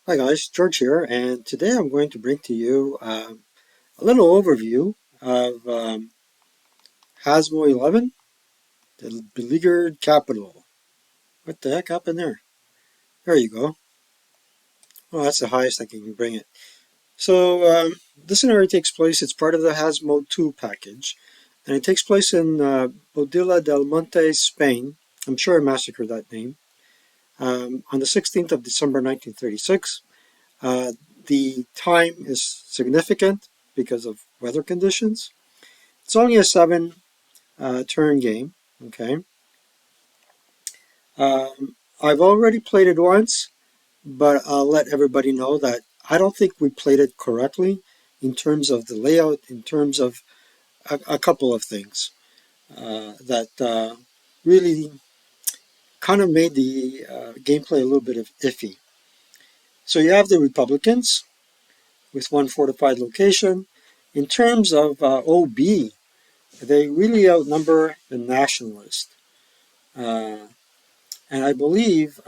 Hi guys, George here, and today I'm going to bring to you a little overview of HazMo 11, the beleaguered capital. What the heck happened there? There you go. Well, that's the highest I can bring it. So this scenario takes place, it's part of the HazMo 2 package, and it takes place in Bodilla del Monte, Spain. I'm sure I massacred that name. On the 16th of December 1936. Uh, the time is significant because of weather conditions. It's only a seven turn game. Okay. I've already played it once, but I'll let everybody know that I don't think we played it correctly in terms of the layout, in terms of a couple of things that really kind of made the gameplay a little bit of iffy. So you have the Republicans with one fortified location. In terms of OB, they really outnumber the Nationalists. Uh, and I believe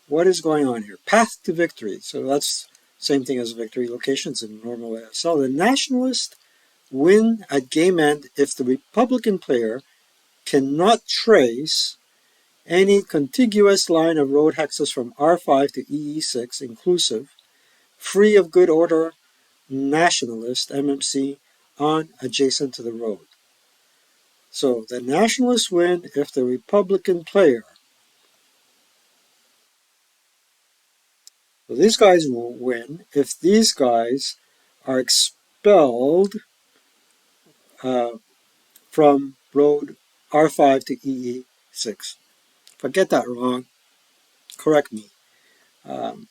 what is going on here? Path to victory. So that's same thing as victory locations in normal ASL. The Nationalists win at game end if the Republican player cannot trace any contiguous line of road hexes from R5 to EE6 inclusive, free of good order nationalist MMC on adjacent to the road. So the nationalists win if the Republican player. So these guys will win if these guys are expelled uh, from road R5 to EE6. If I get that wrong, correct me. Um,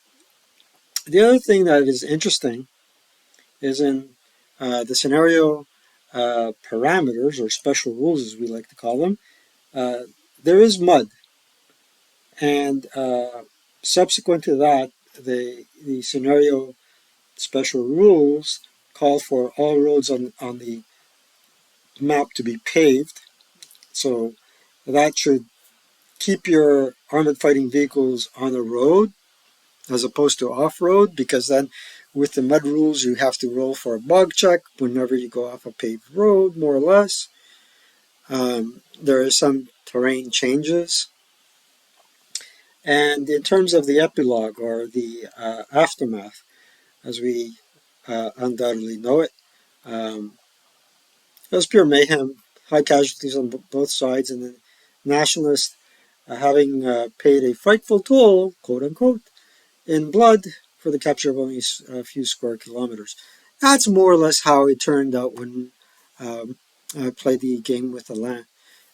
the other thing that is interesting is in the scenario parameters or special rules, as we like to call them. Uh, there is mud, and subsequent to that, the scenario special rules call for all roads on the map to be paved. So that should keep your armored fighting vehicles on the road as opposed to off-road, because then with the mud rules you have to roll for a bog check whenever you go off a paved road, more or less. There are some terrain changes. And in terms of the epilogue or the aftermath, as we undoubtedly know it, um, it was pure mayhem, high casualties on both sides, and the nationalists having paid a frightful toll, quote unquote, in blood for the capture of only a few square kilometers. That's more or less how it turned out when um, I played the game with the land.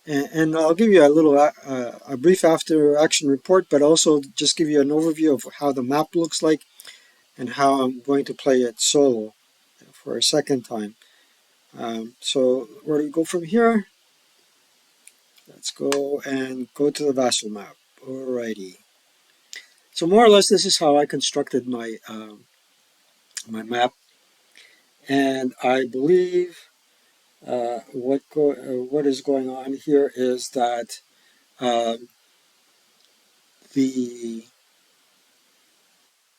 And I'll give you a brief after action report, but also just give you an overview of how the map looks like and how I'm going to play it solo for a second time. So where do we go from here? Let's go and go to the vassal map. Alrighty. So more or less, this is how I constructed my map, and I believe what is going on here is that uh, the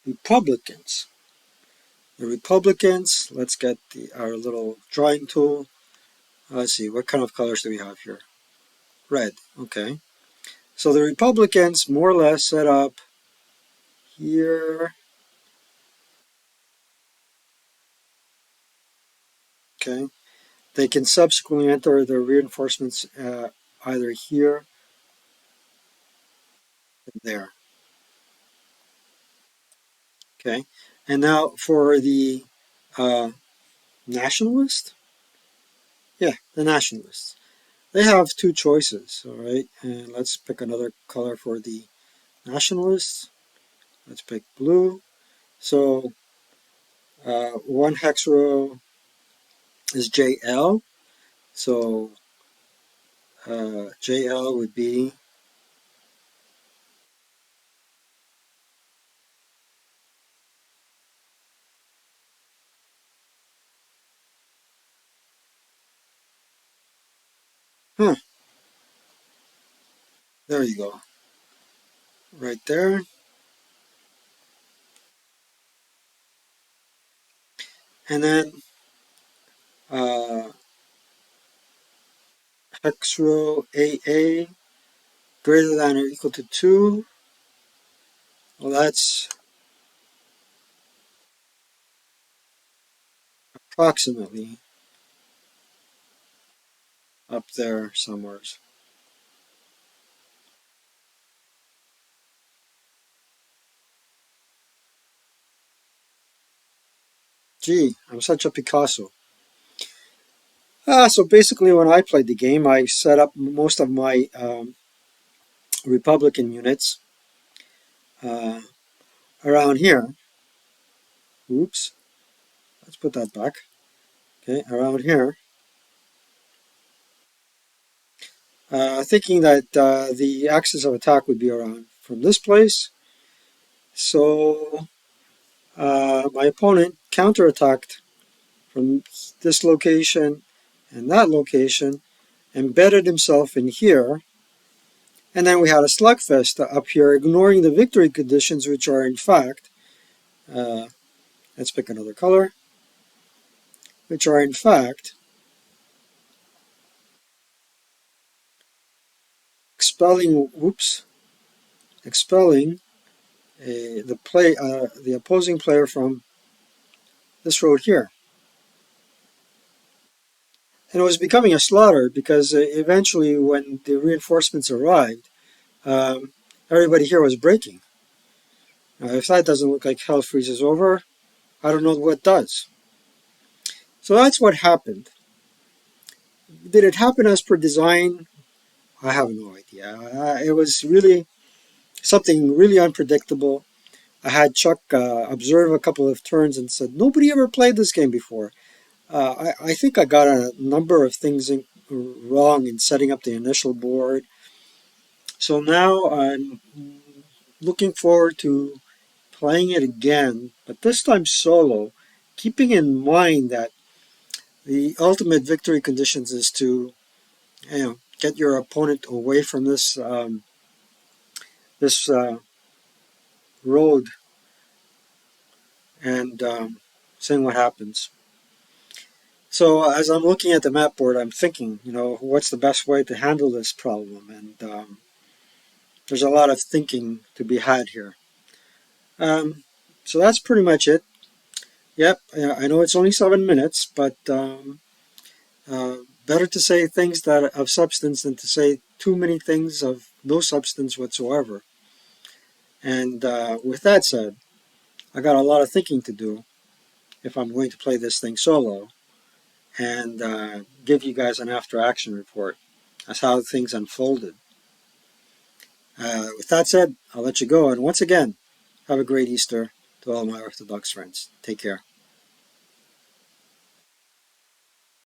Republicans, let's get our little drawing tool. Let's see, what kind of colors do we have here? Red. Okay. So the Republicans more or less set up here. Okay. They can subsequently enter their reinforcements either here or there. Okay. And now for the uh, nationalist. Yeah, the nationalists. They have two choices. All right. And let's pick another color for the nationalists. Let's pick blue. So one hex row is JL. So JL would be, huh, there you go. Right there. And then uh, hex row AA greater than or equal to 2. Well, that's approximately up there somewhere. Gee, I'm such a Picasso. So basically, when I played the game, I set up most of my Republican units uh, around here. Oops, let's put that back. Okay, around here. Thinking that the axis of attack would be around from this place. So my opponent counterattacked from this location and that location, embedded himself in here, and then we had a slugfest up here, ignoring the victory conditions, which are in fact, uh, let's pick another color, which are in fact expelling, whoops, expelling the opposing player from this road here. And it was becoming a slaughter because eventually, when the reinforcements arrived, everybody here was breaking. If that doesn't look like hell freezes over, I don't know what does. So that's what happened. Did it happen as per design? I have no idea. It was really something really unpredictable. I had Chuck observe a couple of turns and said, nobody ever played this game before. I think I got a number of things wrong in setting up the initial board. So now I'm looking forward to playing it again, but this time solo, keeping in mind that the ultimate victory conditions is to get your opponent away from this road and seeing what happens. So as I'm looking at the map board, I'm thinking, what's the best way to handle this problem? And there's a lot of thinking to be had here. So that's pretty much it. Yep, I know it's only 7 minutes, but uh, better to say things that are of substance than to say too many things of no substance whatsoever. And with that said, I got a lot of thinking to do if I'm going to play this thing solo and give you guys an after action report as how things unfolded. With that said, I'll let you go. And once again, have a great Easter to all my Orthodox friends. Take care.